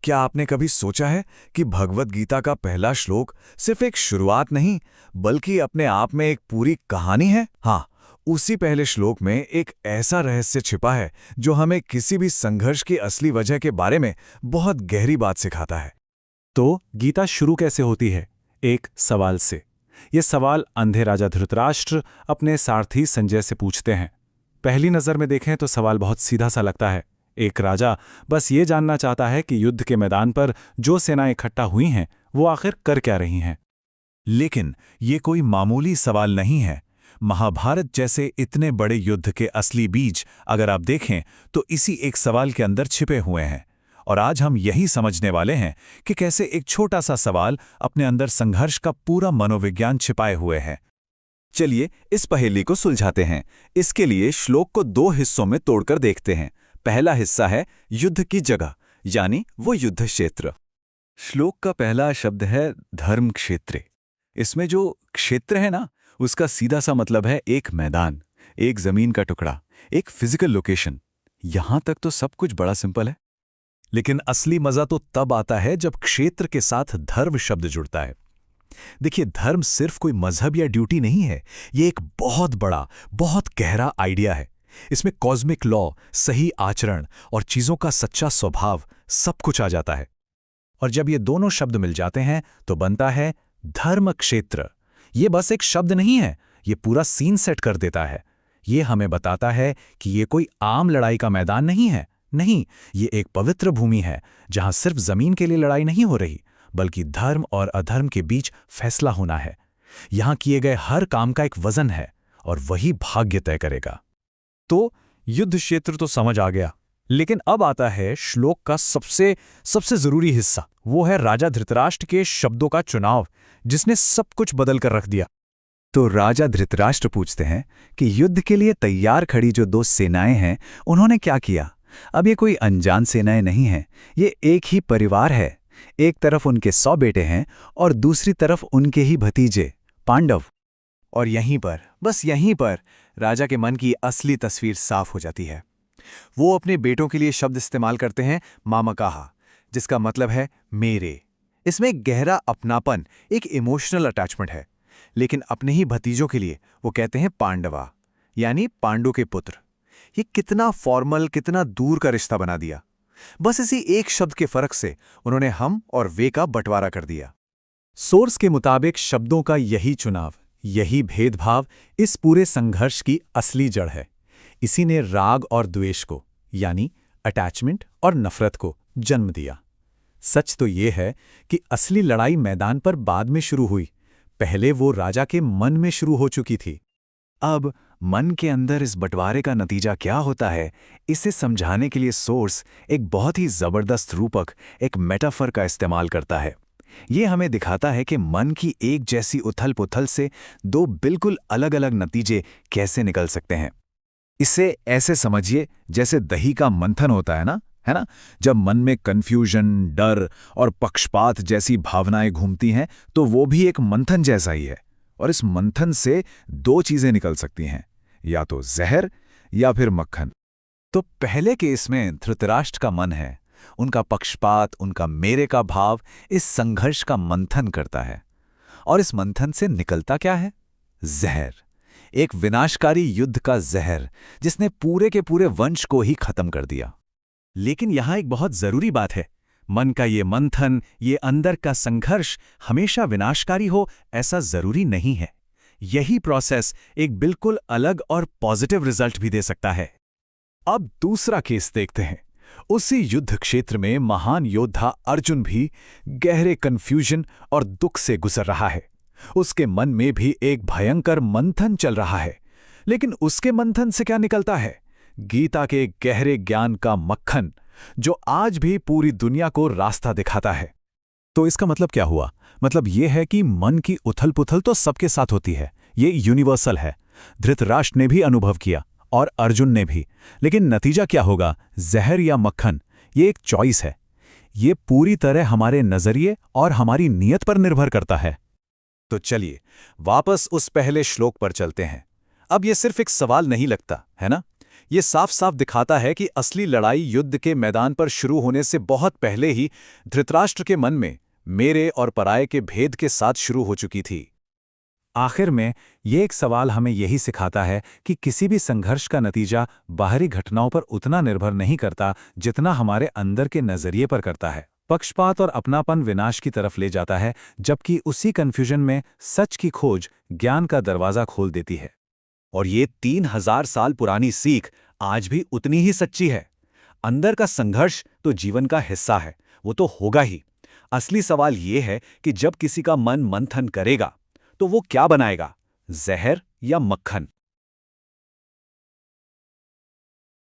क्या आपने कभी सोचा है कि भगवद गीता का पहला श्लोक सिर्फ एक शुरुआत नहीं, बल्कि अपने आप में एक पूरी कहानी है? हाँ, उसी पहले श्लोक में एक ऐसा रहस्य छिपा है जो हमें किसी भी संघर्ष की असली वजह के बारे में बहुत गहरी बात सिखाता है। तो गीता शुरू कैसे होती है? एक सवाल से। ये सवाल अंधे राजा धृतराष्ट्र अपने सारथी संजय से पूछते हैं। पहली नज़र में देखें तो सवाल बहुत सीधा सा लगता है। एक राजा बस ये जानना चाहता है कि युद्ध के मैदान पर जो सेनाएं इकट्ठा हुई हैं वो आखिर कर क्या रही हैं। लेकिन ये कोई मामूली सवाल नहीं है। महाभारत जैसे इतने बड़े युद्ध के असली बीज अगर आप देखें तो इसी एक सवाल के अंदर छिपे हुए हैं। और आज हम यही समझने वाले हैं कि कैसे एक छोटा सा सवाल अपने अंदर संघर्ष का पूरा मनोविज्ञान छिपाए हुए है। चलिए इस पहेली को सुलझाते हैं। इसके लिए श्लोक को दो हिस्सों में तोड़कर देखते हैं। पहला हिस्सा है युद्ध की जगह, यानी वो युद्ध क्षेत्र। श्लोक का पहला शब्द है धर्म क्षेत्र। इसमें जो क्षेत्र है ना, उसका सीधा सा मतलब है एक मैदान, एक जमीन का टुकड़ा, एक फिजिकल लोकेशन। यहां तक तो सब कुछ बड़ा सिंपल है। लेकिन असली मजा तो तब आता है जब क्षेत्र के साथ धर्म शब्द जुड़ता है। देखिए, धर्म सिर्फ कोई मजहब या ड्यूटी नहीं है, ये एक बहुत बड़ा, बहुत गहरा आइडिया है। इसमें कॉस्मिक लॉ, सही आचरण और चीजों का सच्चा स्वभाव सब कुछ आ जाता है। और जब ये दोनों शब्द मिल जाते हैं तो बनता है धर्म क्षेत्र। ये बस एक शब्द नहीं है, ये पूरा सीन सेट कर देता है। ये हमें बताता है कि ये कोई आम लड़ाई का मैदान नहीं है। नहीं, ये एक पवित्र भूमि है जहां सिर्फ जमीन के लिए लड़ाई नहीं हो रही, बल्कि धर्म और अधर्म के बीच फैसला होना है। यहां किए गए हर काम का एक वजन है और वही भाग्य तय करेगा। तो युद्ध क्षेत्र तो समझ आ गया, लेकिन अब आता है श्लोक का सबसे जरूरी हिस्सा। वो है राजा धृतराष्ट्र के शब्दों का चुनाव, जिसने सब कुछ बदल कर रख दिया। तो राजा धृतराष्ट्र पूछते हैं कि युद्ध के लिए तैयार खड़ी जो दो सेनाएं हैं, उन्होंने क्या किया? अब ये कोई अनजान सेनाएं नहीं हैं, ये एक ही परिवार है। एक तरफ उनके 100 बेटे हैं और दूसरी तरफ उनके ही भतीजे पांडव। और यहीं पर, बस यहीं पर राजा के मन की असली तस्वीर साफ हो जाती है। वो अपने बेटों के लिए शब्द इस्तेमाल करते हैं मामकाहा, जिसका मतलब है मेरे। इसमें एक गहरा अपनापन, एक इमोशनल अटैचमेंट है। लेकिन अपने ही भतीजों के लिए वो कहते हैं पांडवा, यानी पांडु के पुत्र। ये कितना फॉर्मल, कितना दूर का रिश्ता बना दिया। बस इसी एक शब्द के फर्क से उन्होंने हम और वे का बंटवारा कर दिया। सोर्स के मुताबिक शब्दों का यही चुनाव, यही भेदभाव इस पूरे संघर्ष की असली जड़ है। इसी ने राग और द्वेष को, यानी अटैचमेंट और नफरत को जन्म दिया। सच तो ये है कि असली लड़ाई मैदान पर बाद में शुरू हुई, पहले वो राजा के मन में शुरू हो चुकी थी। अब मन के अंदर इस बंटवारे का नतीजा क्या होता है, इसे समझाने के लिए सोर्स एक बहुत ही जबरदस्त रूपक, एक मेटाफर का इस्तेमाल करता है। ये हमें दिखाता है कि मन की एक जैसी उथल-पुथल से दो बिल्कुल अलग-अलग नतीजे कैसे निकल सकते हैं। इसे ऐसे समझिए जैसे दही का मंथन होता है ना? जब मन में कन्फ्यूजन, डर और पक्षपात जैसी भावनाएं घूमती हैं, तो वो भी एक मंथन जैसा ही है। और इस मंथन से दो चीजें निकल सकती हैं, या तो जहर या फिर मक्खन। तो पहले केस में धृतराष्ट्र का मन है, उनका पक्षपात, उनका मेरे का भाव इस संघर्ष का मंथन करता है। और इस मंथन से निकलता क्या है? जहर, एक विनाशकारी युद्ध का जहर, जिसने पूरे के पूरे वंश को ही खत्म कर दिया। लेकिन यहां एक बहुत जरूरी बात है। मन का ये मंथन, ये अंदर का संघर्ष हमेशा विनाशकारी हो ऐसा जरूरी नहीं है। यही प्रोसेस एक बिल्कुल अलग और पॉजिटिव रिजल्ट भी दे सकता है। अब दूसरा केस देखते हैं। उसी युद्ध क्षेत्र में महान योद्धा अर्जुन भी गहरे कन्फ्यूजन और दुख से गुजर रहा है। उसके मन में भी एक भयंकर मंथन चल रहा है। लेकिन उसके मंथन से क्या निकलता है? गीता के गहरे ज्ञान का मक्खन, जो आज भी पूरी दुनिया को रास्ता दिखाता है। तो इसका मतलब क्या हुआ? मतलब यह है कि मन की उथल-पुथल तो सबके साथ होती है, ये यूनिवर्सल है। धृतराष्ट्र ने भी अनुभव किया और अर्जुन ने भी। लेकिन नतीजा क्या होगा, जहर या मक्खन, ये एक चॉइस है। ये पूरी तरह हमारे नजरिए और हमारी नीयत पर निर्भर करता है। तो चलिए वापस उस पहले श्लोक पर चलते हैं। अब ये सिर्फ एक सवाल नहीं लगता, है ना? ये साफ साफ दिखाता है कि असली लड़ाई युद्ध के मैदान पर शुरू होने से बहुत पहले ही धृतराष्ट्र के मन में मेरे और पराये के भेद के साथ शुरू हो चुकी थी। आखिर में ये एक सवाल हमें यही सिखाता है कि किसी भी संघर्ष का नतीजा बाहरी घटनाओं पर उतना निर्भर नहीं करता जितना हमारे अंदर के नजरिए पर करता है। पक्षपात और अपनापन विनाश की तरफ ले जाता है, जबकि उसी कन्फ्यूजन में सच की खोज ज्ञान का दरवाजा खोल देती है। और ये 3000 साल पुरानी सीख आज भी उतनी ही सच्ची है। अंदर का संघर्ष तो जीवन का हिस्सा है, वो तो होगा ही। असली सवाल ये है कि जब किसी का मन मंथन करेगा तो वो क्या बनाएगा, जहर या मक्खन।